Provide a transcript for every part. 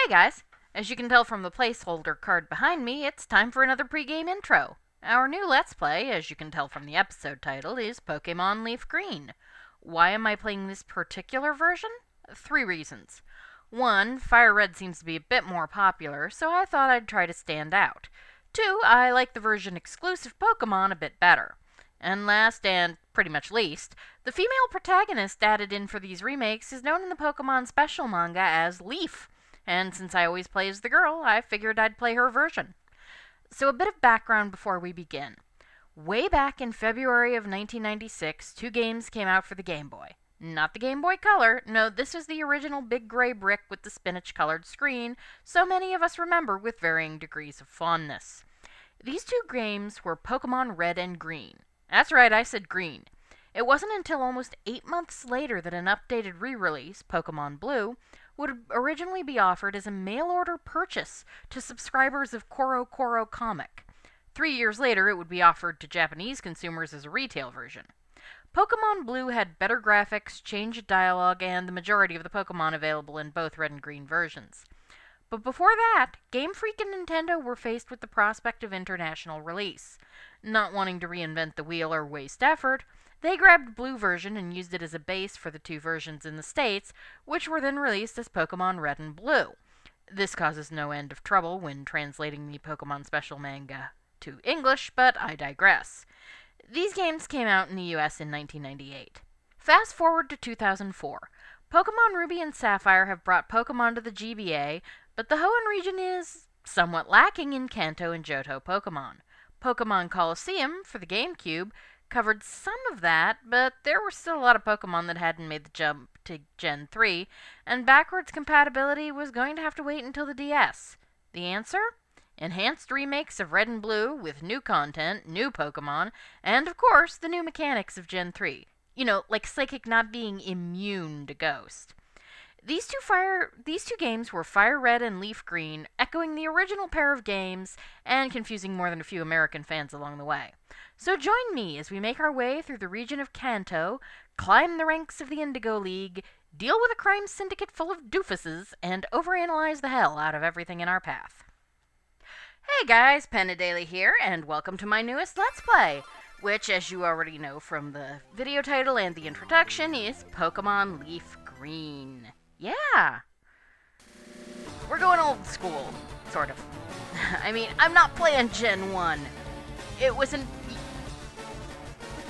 guys! As you can tell from the placeholder card behind me, it's time for another pregame intro. Our new Let's Play, as you can tell from the episode title, is Pokemon Leaf Green. Why am I playing this particular version? 3 reasons. 1, Fire Red seems to be a bit more popular, so I thought I'd try to stand out. 2, I like the version exclusive Pokemon a bit better. And last, and pretty much least, the female protagonist added in for these remakes is known in the Pokemon Special manga as Leaf. And since I always play as the girl, I figured I'd play her version. So a bit of background before we begin. Way back in February of 1996, 2 games came out for the Game Boy. Not the Game Boy Color, no, this was the original big gray brick with the spinach-colored screen, so many of us remember with varying degrees of fondness. These 2 games were Pokemon Red and Green. That's right, I said green. It wasn't until almost 8 months later that an updated re-release, Pokemon Blue, would originally be offered as a mail-order purchase to subscribers of Koro Koro Comic. 3 years later, it would be offered to Japanese consumers as a retail version. Pokemon Blue had better graphics, changed dialogue, and the majority of the Pokemon available in both red and green versions. But before that, Game Freak and Nintendo were faced with the prospect of international release. Not wanting to reinvent the wheel or waste effort, they grabbed Blue version and used it as a base for the 2 versions in the States, which were then released as Pokemon Red and Blue. This causes no end of trouble when translating the Pokemon Special manga to English, but I digress. These games came out in the US in 1998. Fast forward to 2004. Pokemon Ruby and Sapphire have brought Pokemon to the GBA, but the Hoenn region is somewhat lacking in Kanto and Johto Pokemon. Pokemon Colosseum, for the GameCube, covered some of that, but there were still a lot of Pokemon that hadn't made the jump to Gen 3, and backwards compatibility was going to have to wait until the DS. The answer? Enhanced remakes of Red and Blue with new content, new Pokemon, and of course, the new mechanics of Gen 3. You know, like Psychic not being immune to Ghost. These two games were Fire Red and Leaf Green, echoing the original pair of games, and confusing more than a few American fans along the way. So join me as we make our way through the region of Kanto, climb the ranks of the Indigo League, deal with a crime syndicate full of doofuses, and overanalyze the hell out of everything in our path. Hey guys, Penadaily here, and welcome to my newest Let's Play, which, as you already know from the video title and the introduction, is Pokemon Leaf Green. Yeah! We're going old school, sort of. I mean, I'm not playing Gen 1.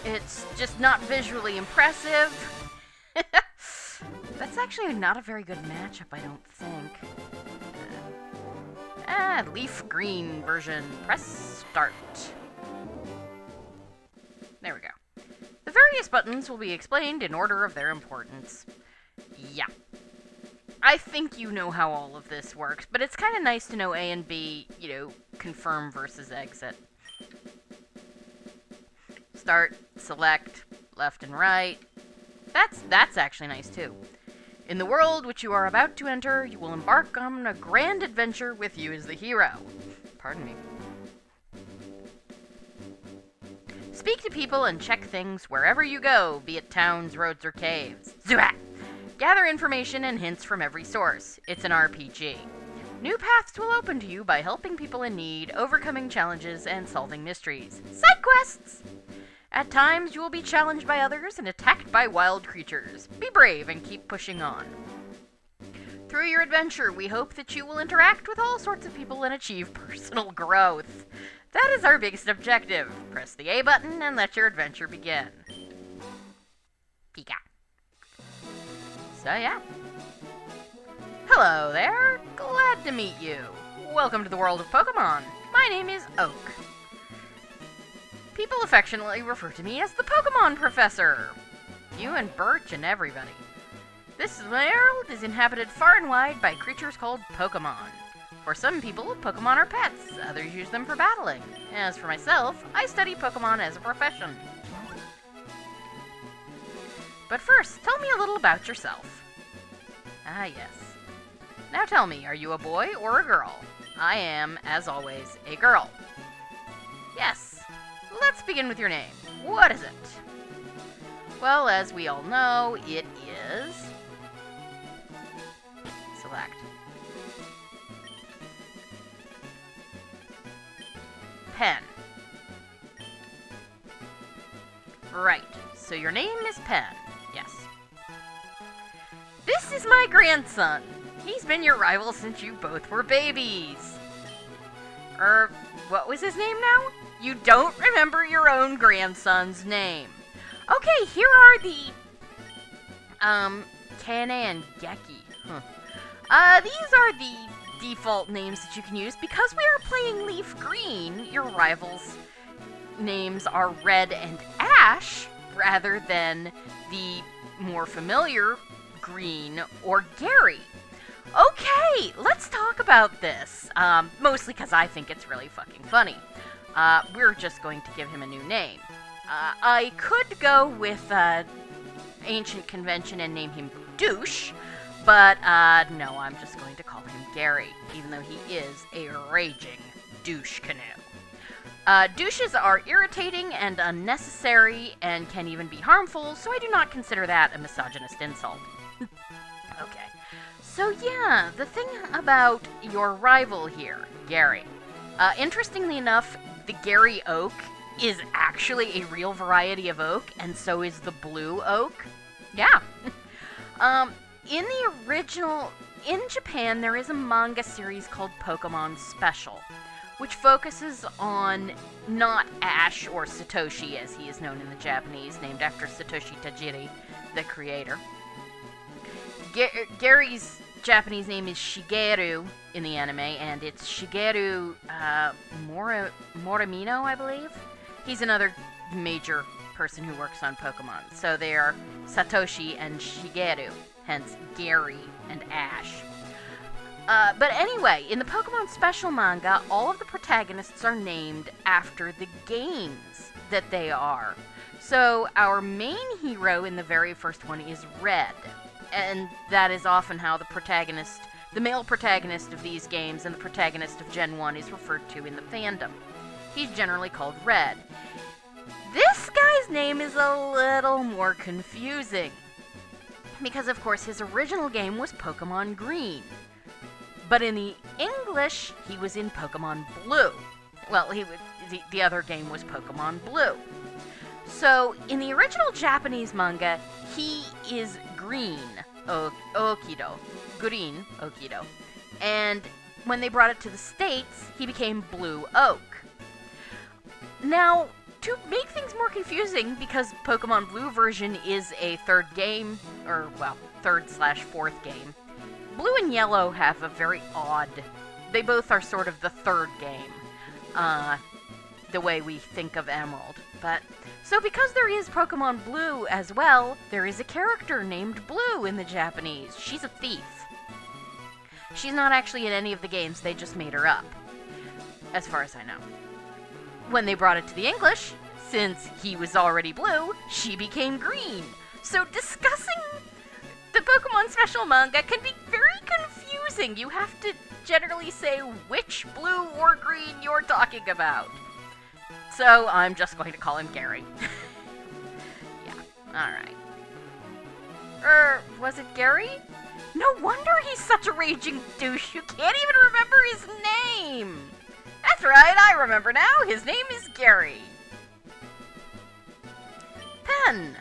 It's just not visually impressive. That's actually not a very good matchup, I don't think. Leaf Green version. Press Start. There we go. The various buttons will be explained in order of their importance. Yeah. I think you know how all of this works, but it's kind of nice to know A and B, confirm versus exit. Start, select, left and right. That's actually nice too. In the world which you are about to enter, you will embark on a grand adventure with you as the hero. Pardon me. Speak to people and check things wherever you go, be it towns, roads, or caves. Zuat! Gather information and hints from every source. It's an RPG. New paths will open to you by helping people in need, overcoming challenges, and solving mysteries. Side quests! At times, you will be challenged by others and attacked by wild creatures. Be brave and keep pushing on. Through your adventure, we hope that you will interact with all sorts of people and achieve personal growth. That is our biggest objective. Press the A button and let your adventure begin. Pika. So yeah. Hello there. Glad to meet you. Welcome to the world of Pokemon. My name is Oak. People affectionately refer to me as the Pokemon Professor. You and Birch and everybody. This world is inhabited far and wide by creatures called Pokemon. For some people, Pokemon are pets. Others use them for battling. As for myself, I study Pokemon as a profession. But first, tell me a little about yourself. Ah, yes. Now tell me, are you a boy or a girl? I am, as always, a girl. Yes. Let's begin with your name. What is it? Well, as we all know, it is... Select. Pen. Right, so your name is Pen, yes. This is my grandson. He's been your rival since you both were babies. What was his name now? You don't remember your own grandson's name. Okay, here are the, Kana and Geki. These are the default names that you can use. Because we are playing Leaf Green, your rivals' names are Red and Ash, rather than the more familiar Green or Gary. Okay, let's talk about this. Mostly because I think it's really fucking funny. We're just going to give him a new name. I could go with ancient convention and name him Douche, but no, I'm just going to call him Gary, even though he is a raging douchecanoe. Douches are irritating and unnecessary and can even be harmful, so I do not consider that a misogynist insult. Okay. So yeah, the thing about your rival here, Gary. Interestingly enough, the Gary oak is actually a real variety of oak, and so is the blue oak. Yeah. In Japan, there is a manga series called Pokemon Special, which focuses on not Ash or Satoshi, as he is known in the Japanese, named after Satoshi Tajiri, the creator. Gary's Japanese name is Shigeru in the anime, and it's Shigeru Morimino, I believe. He's another major person who works on Pokemon. So they are Satoshi and Shigeru, hence Gary and Ash. But anyway, in the Pokemon Special manga, all of the protagonists are named after the games that they are. So our main hero in the very first one is Red. And that is often how the male protagonist of these games and the protagonist of Gen 1 is referred to in the fandom. He's generally called Red. This guy's name is a little more confusing, because of course his original game was Pokemon Green. But in the English, he was in Pokemon Blue. Well, the other game was Pokemon Blue. So, in the original Japanese manga, he is Green Okido. Green Okido. And when they brought it to the States, he became Blue Oak. Now, to make things more confusing, because Pokemon Blue version is a third game, third/fourth game, Blue and Yellow have a very odd... They both are sort of the third game, the way we think of Emerald. So because there is Pokemon Blue as well, there is a character named Blue in the Japanese. She's a thief. She's not actually in any of the games, they just made her up, as far as I know. When they brought it to the English, since he was already blue, she became green. So discussing the Pokemon Special manga can be very confusing. You have to generally say which blue or green you're talking about. So I'm just going to call him Gary. Yeah, alright. Was it Gary? No wonder he's such a raging douche, you can't even remember his name! That's right, I remember now, his name is Gary. Pen!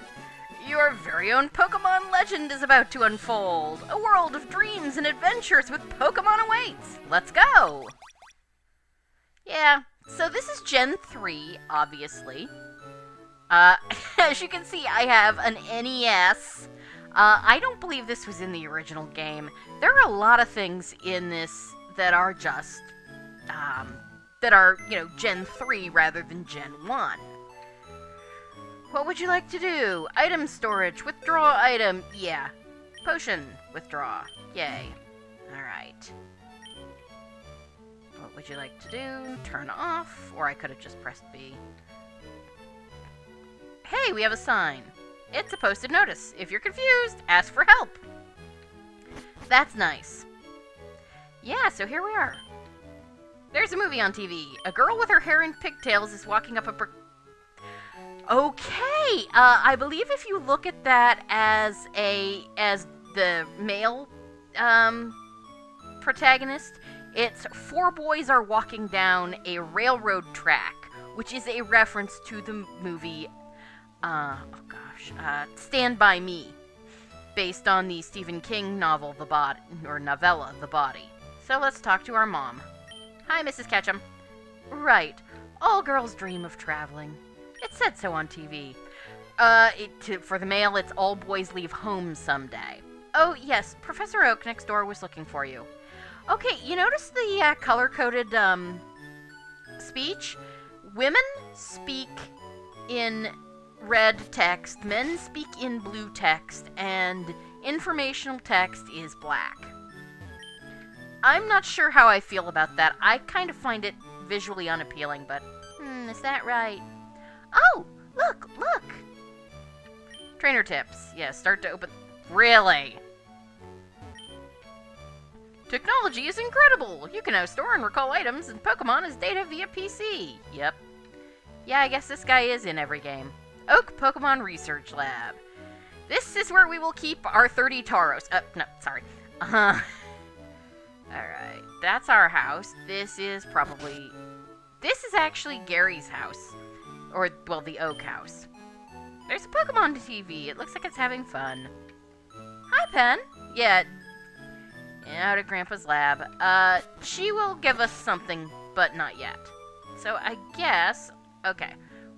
Your very own Pokemon legend is about to unfold. A world of dreams and adventures with Pokemon awaits. Let's go! Yeah, so this is Gen 3, obviously. As you can see, I have an NES. I don't believe this was in the original game. There are a lot of things in this that are just, Gen 3 rather than Gen 1. What would you like to do? Item storage. Withdraw item. Yeah. Potion. Withdraw. Yay. Alright. What would you like to do? Turn off. Or I could have just pressed B. Hey, we have a sign. It's a posted notice. If you're confused, ask for help. That's nice. Yeah, so here we are. There's a movie on TV. A girl with her hair in pigtails is walking up a brick... Okay, I believe if you look at that as the male protagonist, It's four boys are walking down a railroad track, which is a reference to the movie, Stand By Me, based on the Stephen King novel, novella, The Body. So let's talk to our mom. Hi, Mrs. Ketchum. Right. All girls dream of traveling. It said so on TV. For the male, it's all boys leave home someday. Oh, yes, Professor Oak next door was looking for you. Okay, you notice the color-coded, speech? Women speak in red text, men speak in blue text, and informational text is black. I'm not sure how I feel about that. I kind of find it visually unappealing, but, is that right? Oh, look! Trainer tips. Yeah, start to open... Really? Technology is incredible! You can now store and recall items and Pokemon as data via PC. Yep. Yeah, I guess this guy is in every game. Oak Pokemon Research Lab. This is where we will keep our 30 Tauros. No, sorry. Alright, that's our house. This is actually Gary's house. Or, well, the Oak house. There's a Pokemon TV. It looks like it's having fun. Hi, Pen. Yeah, out of Grandpa's lab. She will give us something, but not yet. So I guess, okay,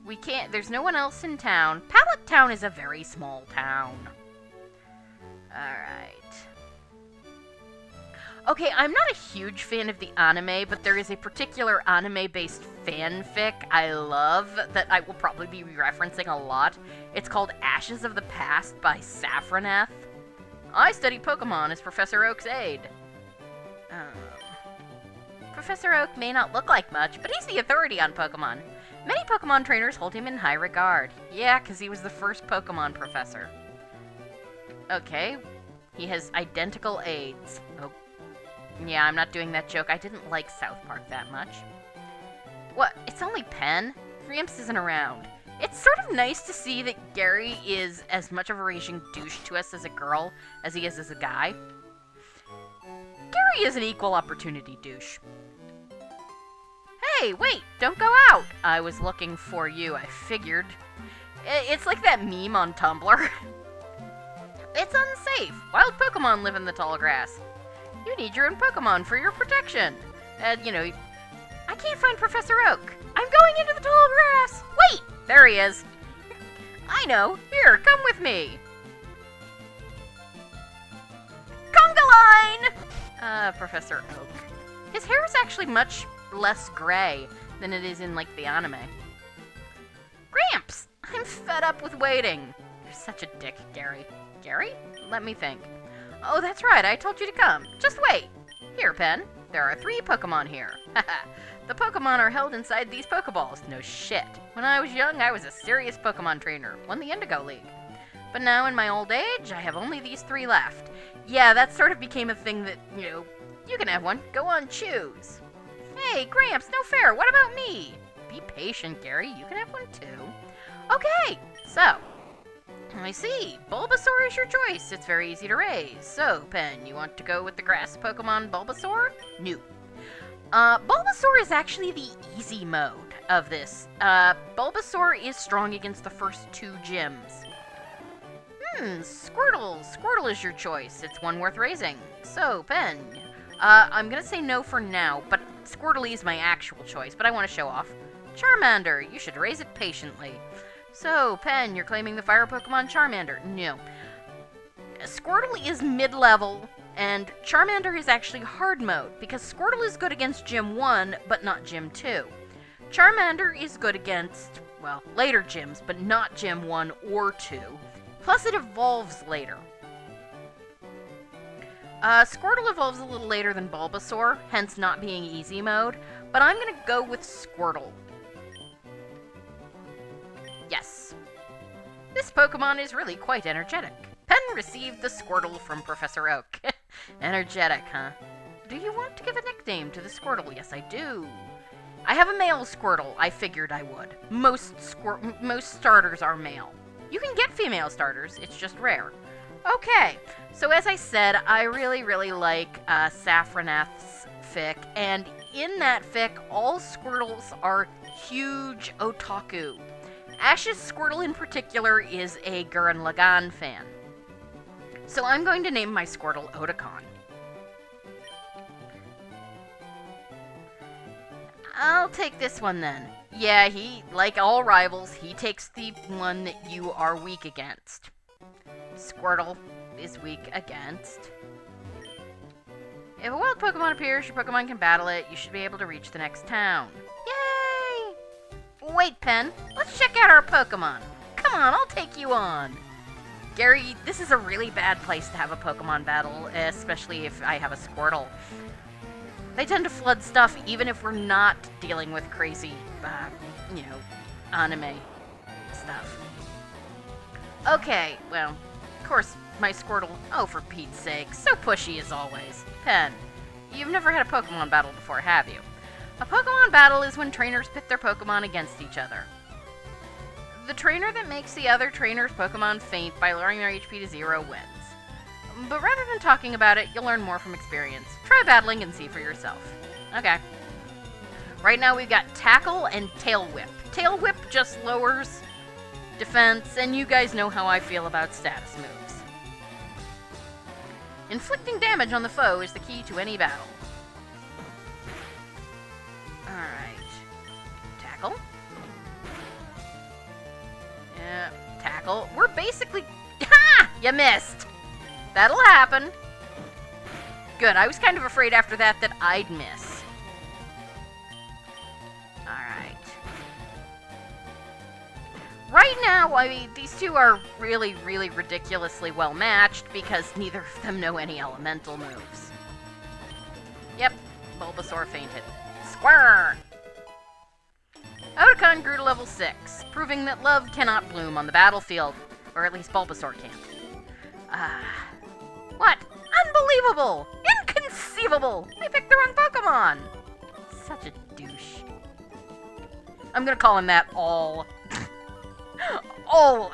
we can't, there's no one else in town. Pallet Town is a very small town. Alright. Okay, I'm not a huge fan of the anime, but there is a particular anime-based fanfic I love that I will probably be referencing a lot. It's called Ashes of the Past by Saffroneth. I study Pokemon as Professor Oak's aide. Professor Oak may not look like much, but he's the authority on Pokemon. Many Pokemon trainers hold him in high regard. Yeah, because he was the first Pokemon professor. Okay, he has identical aides. Oh, yeah, I'm not doing that joke. I didn't like South Park that much. What? It's only Pen? Gramps isn't around. It's sort of nice to see that Gary is as much of a raging douche to us as a girl as he is as a guy. Gary is an equal opportunity douche. Hey, wait, don't go out! I was looking for you, I figured. It's like that meme on Tumblr. It's unsafe. Wild Pokemon live in the tall grass. You need your own Pokemon for your protection. I can't find Professor Oak. I'm going into the tall grass. Wait! There he is. I know. Here, come with me. Conga line! Professor Oak. His hair is actually much less gray than it is in, like, the anime. Gramps! I'm fed up with waiting. You're such a dick, Gary. Gary? Let me think. Oh, that's right. I told you to come. Just wait. Here, Pen. There are 3 Pokemon here. Haha. The Pokemon are held inside these Pokeballs. No shit. When I was young, I was a serious Pokemon trainer. Won the Indigo League. But now, in my old age, I have only these 3 left. Yeah, that sort of became a thing that, you can have one. Go on, choose. Hey, Gramps, no fair. What about me? Be patient, Gary. You can have one, too. Okay, so... I see. Bulbasaur is your choice. It's very easy to raise. So, Pen, you want to go with the grass Pokemon Bulbasaur? No. Bulbasaur is actually the easy mode of this. Bulbasaur is strong against the first 2 gyms. Squirtle. Squirtle is your choice. It's one worth raising. So, Pen, I'm gonna say no for now, but Squirtle is my actual choice, but I want to show off. Charmander. You should raise it patiently. So, Pen, you're claiming the fire Pokemon Charmander. No. Squirtle is mid-level, and Charmander is actually hard mode, because Squirtle is good against Gym 1, but not Gym 2. Charmander is good against, well, later gyms, but not Gym 1 or 2. Plus it evolves later. Squirtle evolves a little later than Bulbasaur, hence not being easy mode, but I'm gonna go with Squirtle. Yes. This Pokemon is really quite energetic. Pen received the Squirtle from Professor Oak. Energetic, huh? Do you want to give a nickname to the Squirtle? Yes, I do. I have a male Squirtle. I figured I would. Most starters are male. You can get female starters. It's just rare. Okay, so as I said, I really, really like Saffroneth's fic, and in that fic, all Squirtles are huge otaku. Ash's Squirtle in particular is a Gurren Lagann fan. So I'm going to name my Squirtle Otakon. I'll take this one then. Yeah, he, like all rivals, he takes the one that you are weak against. Squirtle is weak against. If a wild Pokemon appears, your Pokemon can battle it. You should be able to reach the next town. Yay! Wait, Pen. Let's check out our Pokemon. Come on, I'll take you on. Gary, this is a really bad place to have a Pokemon battle, especially if I have a Squirtle. They tend to flood stuff even if we're not dealing with crazy, anime stuff. Okay, well, of course, my Squirtle, oh, for Pete's sake, so pushy as always. Pen, you've never had a Pokemon battle before, have you? A Pokemon battle is when trainers pit their Pokemon against each other. The trainer that makes the other trainer's Pokemon faint by lowering their HP to 0 wins. But rather than talking about it, you'll learn more from experience. Try battling and see for yourself. Okay. Right now we've got Tackle and Tail Whip. Tail Whip just lowers defense, and you guys know how I feel about status moves. Inflicting damage on the foe is the key to any battle. Alright. Tackle. Yeah, Tackle. We're basically... Ha! You missed! That'll happen. Good, I was kind of afraid after that I'd miss. Alright. Right now, I mean, these two are really, really ridiculously well matched because neither of them know any elemental moves. Yep, Bulbasaur fainted. Squirr! Otakon grew to level 6, proving that love cannot bloom on the battlefield. Or at least Bulbasaur can't. What? Unbelievable! Inconceivable! I picked the wrong Pokemon! Such a douche. I'm gonna call him that all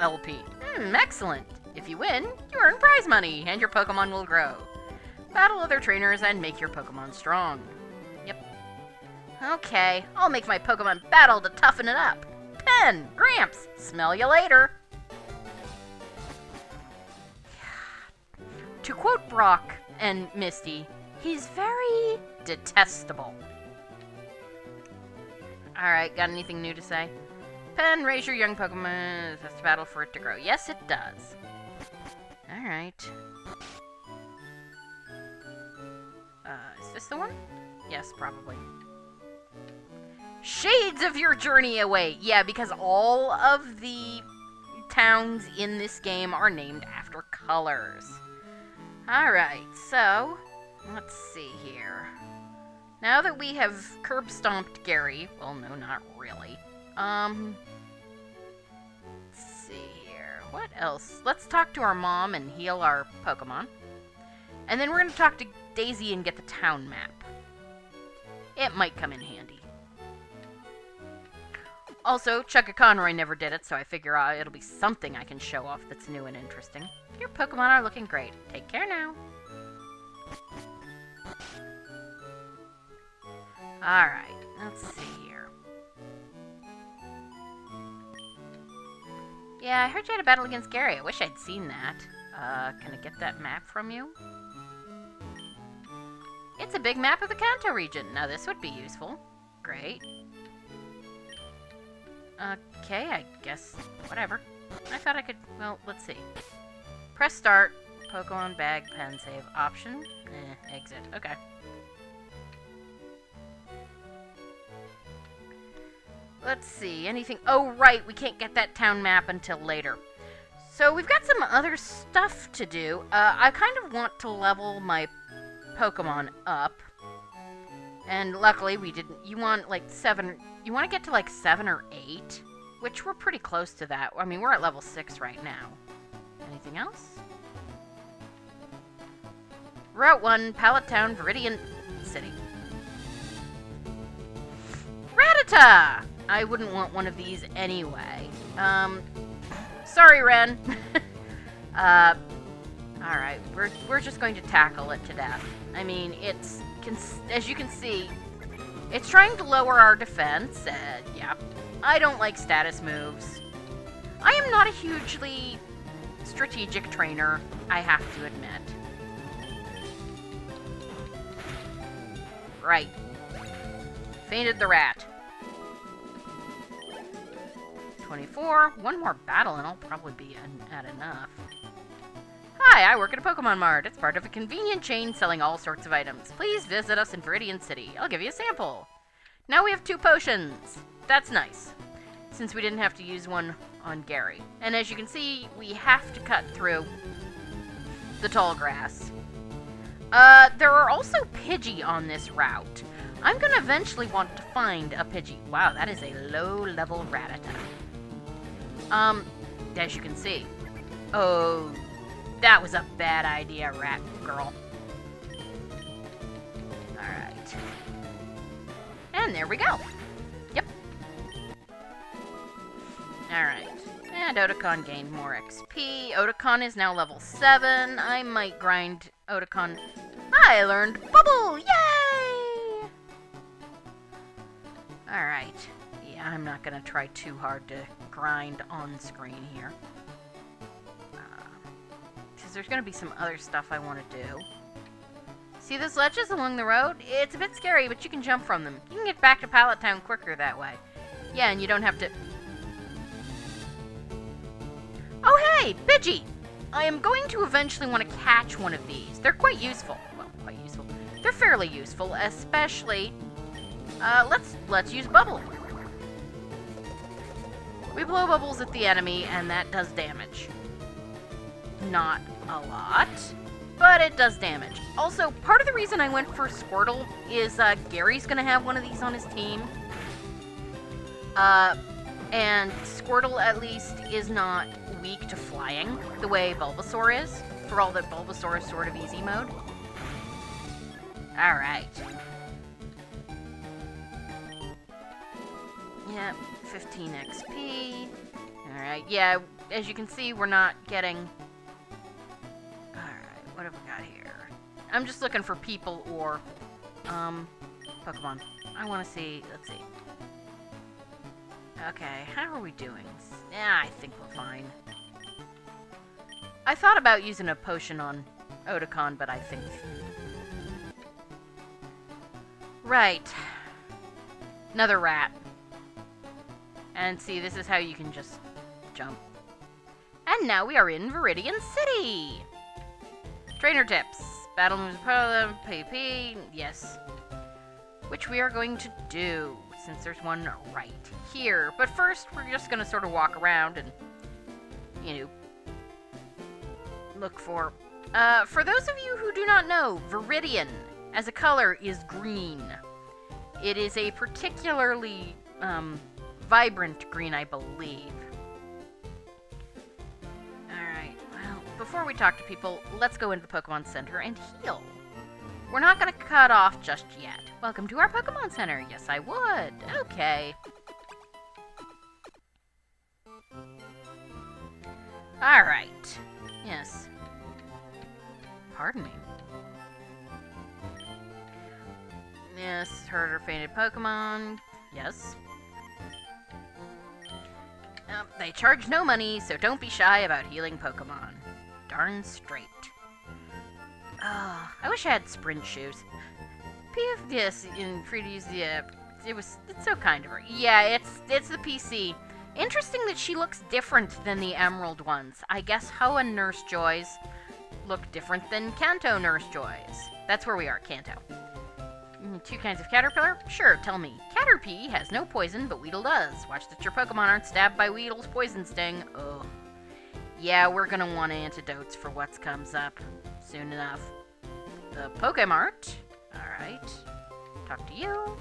LP. Excellent. If you win, you earn prize money, and your Pokemon will grow. Battle other trainers and make your Pokemon strong. Yep. Okay, I'll make my Pokemon battle to toughen it up. Pen, Gramps, smell you later. To quote Brock and Misty, he's very detestable. Alright, got anything new to say? Pen, raise your young Pokemon. It has to battle for it to grow. Yes, it does. Alright. Is this the one? Yes, probably. Shades of your journey away. Yeah, because all of the towns in this game are named after colors. Alright, so, let's see here. Now that we have curb-stomped Gary, well, no, not really. Let's see here. What else? Let's talk to our mom and heal our Pokemon. And then we're going to talk to Daisy and get the town map. It might come in handy. Also, Chugga Conroy never did it, so I figure it'll be something I can show off that's new and interesting. Your Pokemon are looking great. Take care now. Alright, let's see here. Yeah, I heard you had a battle against Gary. I wish I'd seen that. Can I get that map from you? It's a big map of the Kanto region. Now this would be useful. Great. Okay, I guess whatever. I thought I could, well, let's see. Press start, Pokemon bag, pen save, option, exit, okay. Let's see, anything, oh right, we can't get that town map until later. So we've got some other stuff to do. I kind of want to level my Pokemon up. And luckily we didn't, you want like 7, you want to get to like 7 or 8? Which we're pretty close to that. I mean, we're at level 6 right now. Anything else? Route 1, Pallet Town, Viridian City. Rattata! I wouldn't want one of these anyway. Sorry, Ren. Alright, we're just going to tackle it to death. I mean, it's as you can see, it's trying to lower our defense. Yeah, I don't like status moves. I am not a hugely strategic trainer, I have to admit. Right. Fainted the rat. 24. One more battle and I'll probably be at enough. Hi, I work at a Pokemon Mart. It's part of a convenient chain selling all sorts of items. Please visit us in Viridian City. I'll give you a sample. Now we have 2 potions. That's nice, since we didn't have to use one on Gary. And as you can see, we have to cut through the tall grass. There are also Pidgey on this route. I'm gonna eventually want to find a Pidgey. Wow, that is a low-level Rattata. As you can see. Oh, that was a bad idea, rat girl. Alright. And there we go. Yep. Alright. And Otakon gained more XP. Otakon is now level 7. I might grind Otakon. I learned Bubble! Yay! Alright. Yeah, I'm not gonna try too hard to grind on screen here. Because there's gonna be some other stuff I want to do. See those ledges along the road? It's a bit scary, but you can jump from them. You can get back to Pallet Town quicker that way. Yeah, and you don't have to... Oh hey, Pidgey! I am going to eventually want to catch one of these. They're quite useful. Well, quite useful. They're fairly useful, especially... let's use Bubble. We blow bubbles at the enemy, and that does damage. Not a lot, but it does damage. Also, part of the reason I went for Squirtle is Gary's gonna have one of these on his team. And Squirtle, at least, is not weak to flying the way Bulbasaur is, for all that Bulbasaur is sort of easy mode. Alright. Yep, 15 XP. Alright, yeah, as you can see, we're not getting... Alright, what have we got here? I'm just looking for people or, Pokemon. I want to see, let's see. Okay, how are we doing? Yeah, I think we're fine. I thought about using a potion on Otakon, but I think... Right. Another rat. And see, this is how you can just jump. And now we are in Viridian City! Trainer tips. Battle moves, PP, yes. Which we are going to do, since there's one right here. But first, we're just going to sort of walk around and, you know, look for... for those of you who do not know, Viridian, as a color, is green. It is a particularly, vibrant green, I believe. Alright, well, before we talk to people, let's go into the Pokemon Center and heal. We're not going to cut off just yet. Welcome to our Pokemon Center. Yes, I would. Okay. Alright. Yes. Pardon me. Yes, hurt or fainted Pokemon. Yes. They charge no money, so don't be shy about healing Pokemon. Darn straight. I wish I had sprint shoes. Yes, in free to use the, it's so kind of her. Yeah, it's the PC. Interesting that she looks different than the Emerald ones. I guess Hoa Nurse Joys look different than Kanto Nurse Joys. That's where we are, Kanto. 2 kinds of Caterpillar? Sure, tell me. Caterpie has no poison, but Weedle does. Watch that your Pokemon aren't stabbed by Weedle's poison sting. Ugh. Yeah, we're gonna want antidotes for what comes up soon enough. The Pokemart. Alright. Talk to you.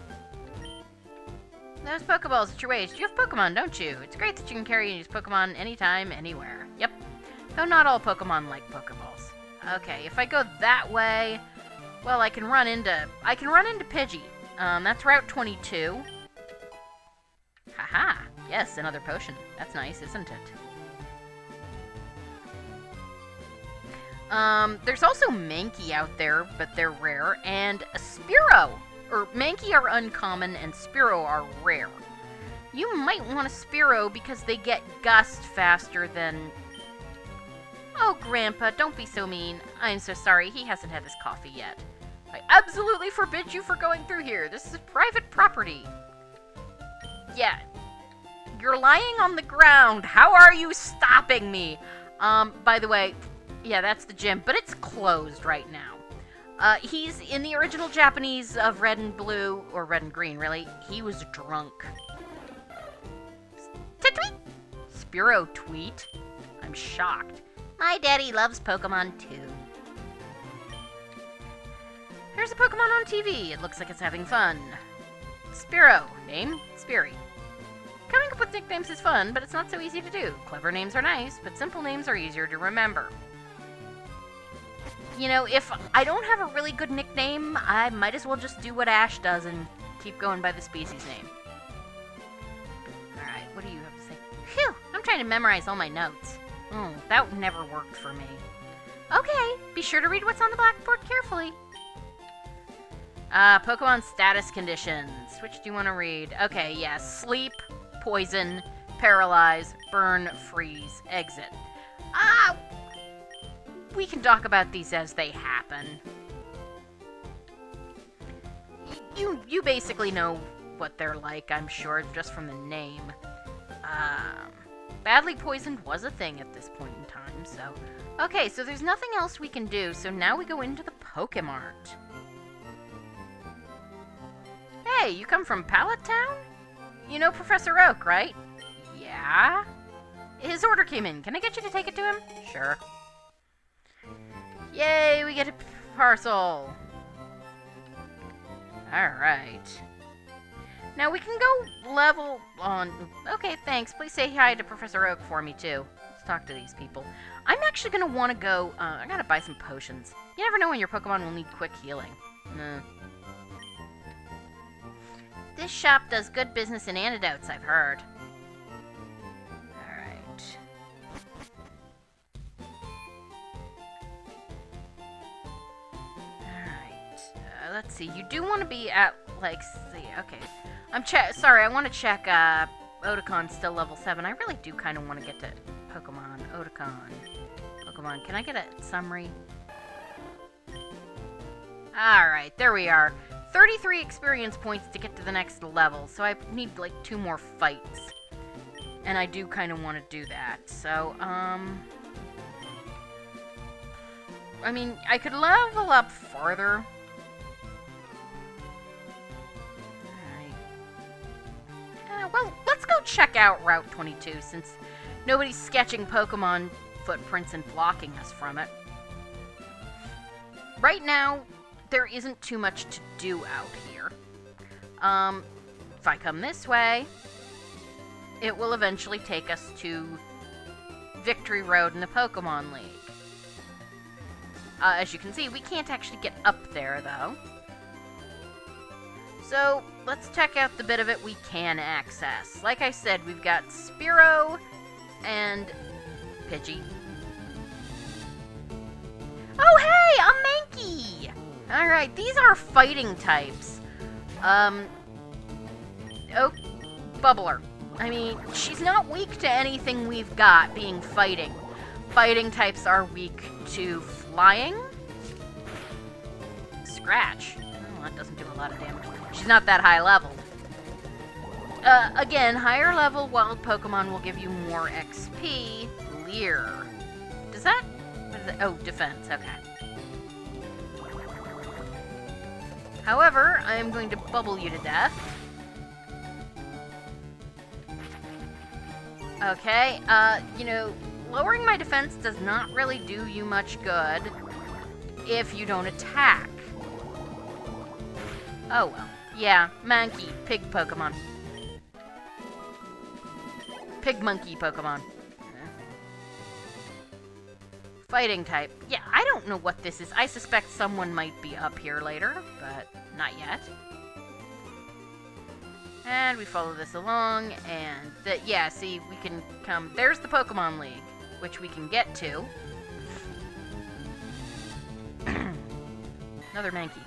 Those Pokeballs at your waist. You have Pokemon, don't you? It's great that you can carry and use Pokemon anytime, anywhere. Yep. Though not all Pokemon like Pokeballs. Okay, if I go that way... Well, I can run into Pidgey. That's Route 22. Haha. Yes, another potion. That's nice, isn't it? There's also Mankey out there, but they're rare, and a Spearow. Or Mankey are uncommon and Spearow are rare. You might want a Spearow because they get Gust faster than... Oh, Grandpa, don't be so mean. I'm so sorry, he hasn't had his coffee yet. I absolutely forbid you from going through here. This is private property. Yeah. You're lying on the ground. How are you stopping me? By the way, yeah, that's the gym, but it's closed right now. He's in the original Japanese of Red and Blue, or Red and Green, really. He was drunk. Tweet! Spearow tweet. I'm shocked. My daddy loves Pokemon too. Here's a Pokemon on TV. It looks like it's having fun. Spearow. Name? Speary. Coming up with nicknames is fun, but it's not so easy to do. Clever names are nice, but simple names are easier to remember. You know, if I don't have a really good nickname, I might as well just do what Ash does and keep going by the species name. Alright, what do you have to say? Phew, I'm trying to memorize all my notes. That never worked for me. Okay, be sure to read what's on the blackboard carefully. Pokemon status conditions. Which do you want to read? Okay, yeah, sleep, poison, paralyze, burn, freeze, exit. We can talk about these as they happen. You basically know what they're like, I'm sure, just from the name. Badly poisoned was a thing at this point in time, so... Okay, so there's nothing else we can do, so now we go into the Pokemart. Hey, you come from Pallet Town? You know Professor Oak, right? Yeah? His order came in. Can I get you to take it to him? Sure. Yay, we get a parcel. Alright. Now we can go level on... Okay, thanks. Please say hi to Professor Oak for me, too. Let's talk to these people. I'm actually going to want to go... I gotta buy some potions. You never know when your Pokemon will need quick healing. This shop does good business in antidotes, I've heard. Alright. Alright. Let's see. You do want to be at, like, see, okay. Sorry, I want to check, Otacon's still level 7. I really do kind of want to get to Pokemon. Pokemon. Can I get a summary? Alright, there we are. 33 experience points to get to the next level, so I need, like, 2 more fights. And I do kind of want to do that, so, I mean, I could level up farther. Well, let's go check out Route 22, since nobody's sketching Pokemon footprints and blocking us from it. Right now, there isn't too much to do out here. If I come this way, it will eventually take us to Victory Road in the Pokemon League. As you can see, we can't actually get up there, though. So, let's check out the bit of it we can access. Like I said, we've got Spearow and Pidgey. Oh, hey! A Mankey! Alright, these are fighting types. Oh, Bubbler. I mean, she's not weak to anything we've got, being fighting. Fighting types are weak to flying. Scratch. Oh, that doesn't do a lot of damage. She's not that high level. Again, higher level wild Pokemon will give you more XP. Leer. Does that... What is it? Oh, defense. Okay. However, I am going to bubble you to death. Okay, you know, lowering my defense does not really do you much good if you don't attack. Oh well. Yeah, Mankey, pig Pokemon. Pig monkey Pokemon. Fighting type. Yeah, I don't know what this is. I suspect someone might be up here later, but not yet. And we follow this along, and yeah, see, we can come... There's the Pokemon League, which we can get to. Another Mankey.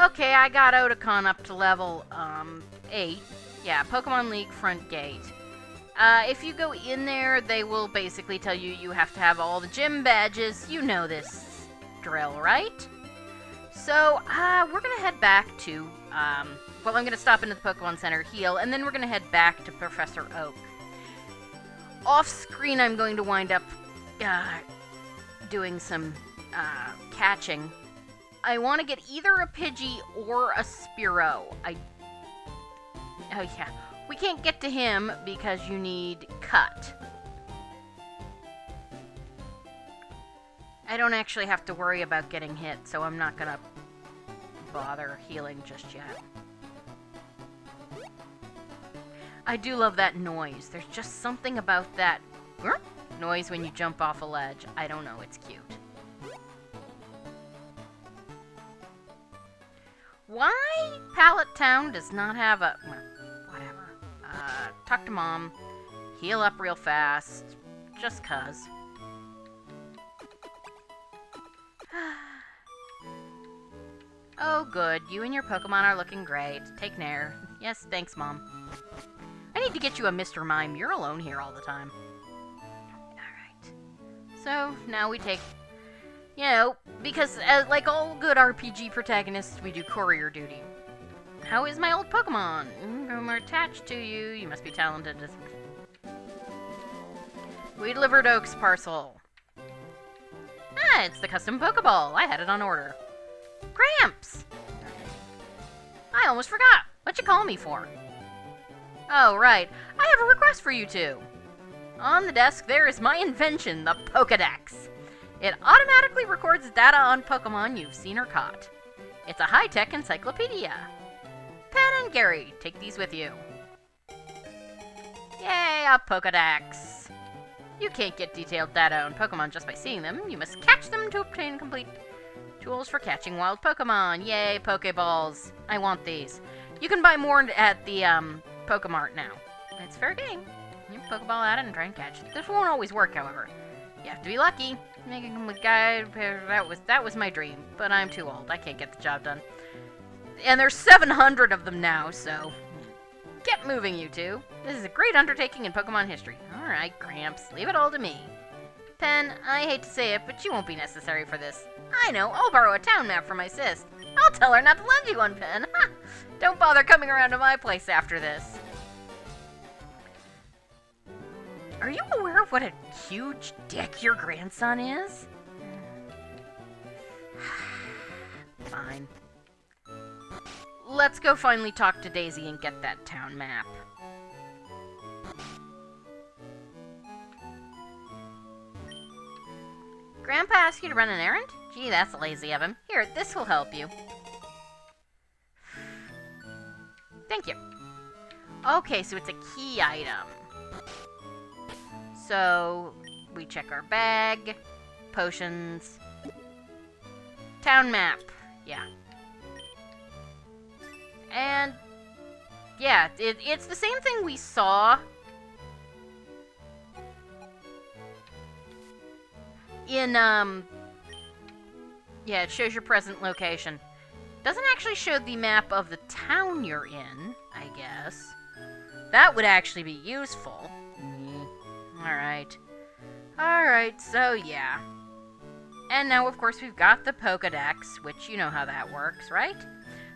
Okay, I got Otakon up to level 8. Yeah, Pokemon League front gate. If you go in there, they will basically tell you you have to have all the gym badges. You know this drill, right? So, we're gonna head back to, well, I'm gonna stop into the Pokemon Center, heal, and then we're gonna head back to Professor Oak. Off-screen, I'm going to wind up, doing some, catching. I want to get either a Pidgey or a Spearow. Oh, yeah. We can't get to him because you need Cut. I don't actually have to worry about getting hit, so I'm not gonna bother healing just yet. I do love that noise. There's just something about that noise when you jump off a ledge. I don't know, it's cute. Why Pallet Town does not have a... well, whatever. Talk to Mom. Heal up real fast. Just 'cause. Oh, good. You and your Pokemon are looking great. Take care. Yes, thanks, Mom. I need to get you a Mr. Mime. You're alone here all the time. Alright. So, now we take... You know, because like all good RPG protagonists, we do courier duty. How is my old Pokemon? I'm attached to you. You must be talented. We delivered Oak's parcel. Ah, it's the custom Pokeball. I had it on order. Gramps! I almost forgot. What'd you call me for? Oh, right. I have a request for you two. On the desk, there is my invention, the Pokedex. It automatically records data on Pokemon you've seen or caught. It's a high-tech encyclopedia. Pen and Gary, take these with you. Yay, a Pokedex. You can't get detailed data on Pokemon just by seeing them. You must catch them to obtain complete tools for catching wild Pokemon. Yay, Pokeballs. I want these. You can buy more at the Pokemart now. It's fair game. You Pokeball at it and try and catch it. This won't always work, however. You have to be lucky. Making a guide, that was my dream, but I'm too old. I can't get the job done. And there's 700 of them now, so get moving, you two. This is a great undertaking in Pokemon history. Alright, Gramps, leave it all to me. Pen, I hate to say it, but you won't be necessary for this. I know, I'll borrow a town map from my sis. I'll tell her not to lend you one, Pen. Ha! Don't bother coming around to my place after this. Are you aware of what a huge dick your grandson is? Fine. Let's go finally talk to Daisy and get that town map. Grandpa asked you to run an errand? Gee, that's lazy of him. Here, this will help you. Thank you. Okay, so it's a key item. So, we check our bag, potions, town map, yeah. And, yeah, it's the same thing we saw in, yeah, it shows your present location. Doesn't actually show the map of the town you're in, I guess. That would actually be useful. Alright, so yeah. And now, of course, we've got the Pokedex, which you know how that works, right?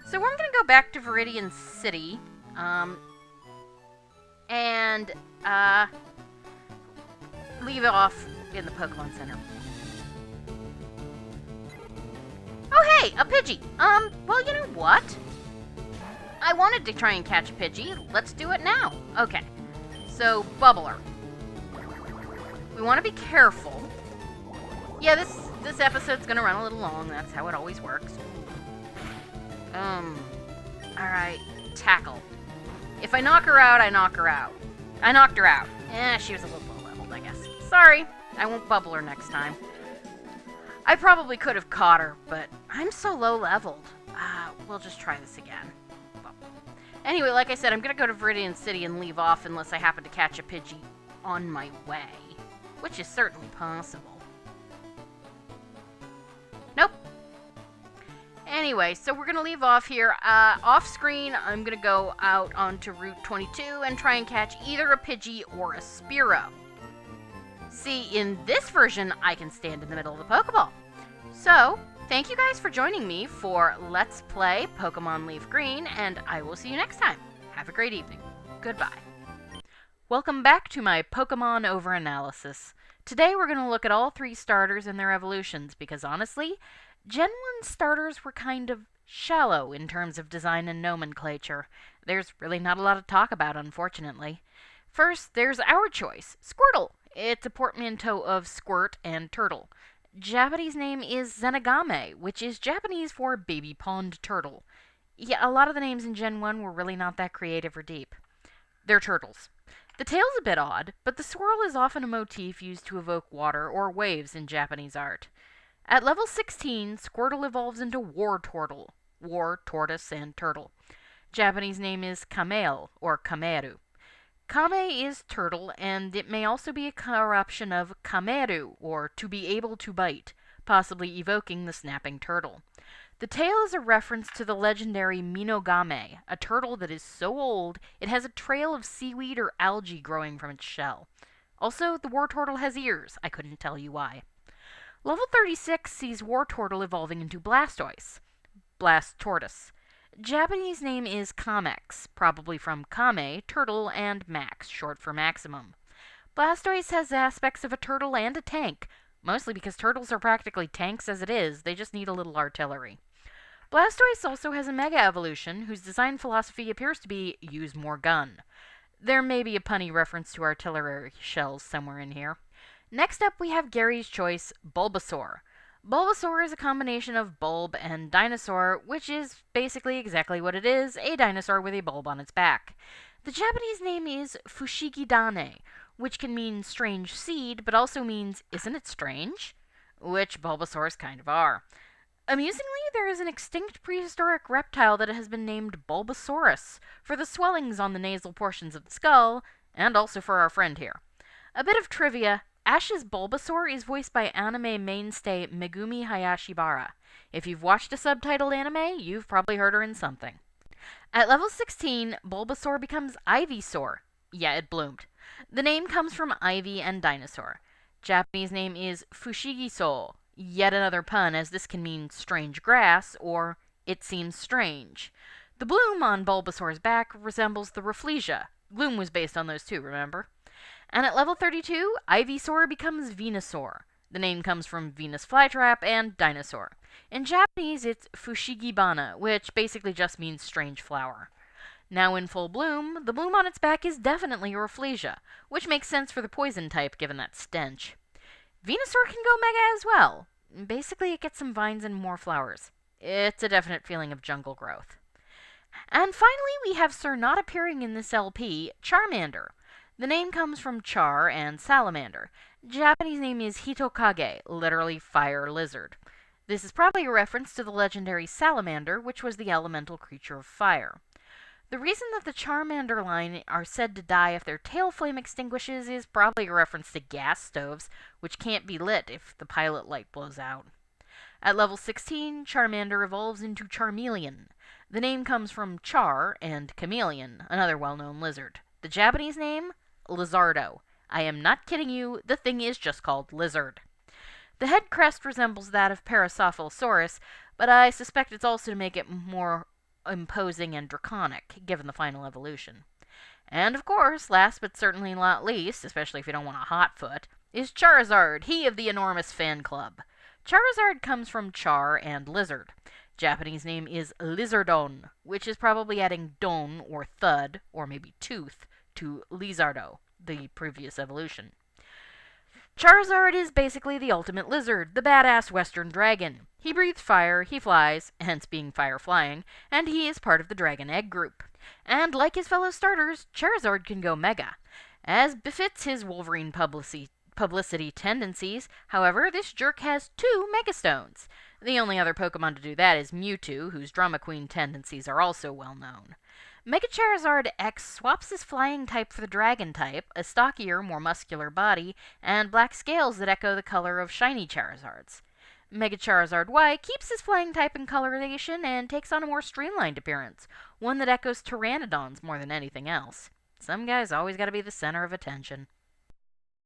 So we're going to go back to Viridian City, and, leave it off in the Pokemon Center. Oh, hey, a Pidgey! Well, you know what? I wanted to try and catch a Pidgey. Let's do it now. Okay, so, Bubbler. We want to be careful. Yeah, this episode's gonna run a little long. That's how it always works. Alright. Tackle. If I knock her out, I knock her out. I knocked her out. She was a little low-leveled, I guess. Sorry. I won't bubble her next time. I probably could have caught her, but I'm so low-leveled. We'll just try this again. Anyway, like I said, I'm gonna go to Viridian City and leave off unless I happen to catch a Pidgey on my way. Which is certainly possible. Nope. Anyway, so we're going to leave off here. Off screen, I'm going to go out onto Route 22 and try and catch either a Pidgey or a Spearow. See, in this version, I can stand in the middle of the Pokeball. So, thank you guys for joining me for Let's Play Pokemon Leaf Green, and I will see you next time. Have a great evening. Goodbye. Welcome back to my Pokemon Over-Analysis. Today we're going to look at all 3 starters and their evolutions, because honestly, Gen 1 starters were kind of shallow in terms of design and nomenclature. There's really not a lot to talk about, unfortunately. First, there's our choice, Squirtle. It's a portmanteau of squirt and turtle. Japanese name is Zenigame, which is Japanese for baby pond turtle. Yeah, a lot of the names in Gen 1 were really not that creative or deep. They're turtles. The tail's a bit odd, but the swirl is often a motif used to evoke water or waves in Japanese art. At level 16, Squirtle evolves into Wartortle. War, tortoise, and turtle. Japanese name is Kameo, or Kameru. Kame is turtle, and it may also be a corruption of Kameru, or to be able to bite, possibly evoking the snapping turtle. The tail is a reference to the legendary Minogame, a turtle that is so old it has a trail of seaweed or algae growing from its shell. Also, the Wartortle has ears. I couldn't tell you why. Level 36 sees Wartortle evolving into Blastoise. Tortoise. Japanese name is Kamex, probably from Kame, turtle, and Max, short for maximum. Blastoise has aspects of a turtle and a tank, mostly because turtles are practically tanks as it is, they just need a little artillery. Blastoise also has a Mega Evolution, whose design philosophy appears to be, use more gun. There may be a punny reference to artillery shells somewhere in here. Next up we have Gary's choice, Bulbasaur. Bulbasaur is a combination of bulb and dinosaur, which is basically exactly what it is, a dinosaur with a bulb on its back. The Japanese name is Fushigidane, which can mean strange seed, but also means, isn't it strange? Which Bulbasaurs kind of are. Amusingly, there is an extinct prehistoric reptile that has been named Bulbasaurus, for the swellings on the nasal portions of the skull, and also for our friend here. A bit of trivia, Ash's Bulbasaur is voiced by anime mainstay Megumi Hayashibara. If you've watched a subtitled anime, you've probably heard her in something. At level 16, Bulbasaur becomes Ivysaur. Yeah, it bloomed. The name comes from ivy and dinosaur. Japanese name is Fushigiso. Yet another pun, as this can mean strange grass, or it seems strange. The bloom on Bulbasaur's back resembles the Rafflesia. Gloom was based on those too, remember? And at level 32, Ivysaur becomes Venusaur. The name comes from Venus flytrap and dinosaur. In Japanese, it's Fushigibana, which basically just means strange flower. Now in full bloom, the bloom on its back is definitely a Rafflesia, which makes sense for the poison type given that stench. Venusaur can go mega as well. Basically, it gets some vines and more flowers. It's a definite feeling of jungle growth. And finally, we have Sir not appearing in this LP, Charmander. The name comes from char and salamander. Japanese name is Hitokage, literally fire lizard. This is probably a reference to the legendary salamander, which was the elemental creature of fire. The reason that the Charmander line are said to die if their tail flame extinguishes is probably a reference to gas stoves, which can't be lit if the pilot light blows out. At level 16, Charmander evolves into Charmeleon. The name comes from char and chameleon, another well-known lizard. The Japanese name? Lizardo. I am not kidding you, the thing is just called lizard. The head crest resembles that of Parasaurolosaurus, but I suspect it's also to make it more imposing and draconic, given the final evolution. And of course, last but certainly not least, especially if you don't want a hot foot, is Charizard, he of the enormous fan club. Charizard comes from char and lizard. Japanese name is Lizardon, which is probably adding don or thud, or maybe tooth, to Lizardo, the previous evolution. Charizard is basically the ultimate lizard, the badass western dragon. He breathes fire, he flies, hence being fire-flying, and he is part of the Dragon Egg group. And like his fellow starters, Charizard can go mega. As befits his Wolverine publicity tendencies, however, this jerk has 2 Megastones. The only other Pokemon to do that is Mewtwo, whose Drama Queen tendencies are also well known. Mega Charizard X swaps his flying type for the dragon type, a stockier, more muscular body, and black scales that echo the color of shiny Charizards. Mega Charizard Y keeps his flying type and colorization and takes on a more streamlined appearance, one that echoes Pteranodons more than anything else. Some guys always gotta be the center of attention.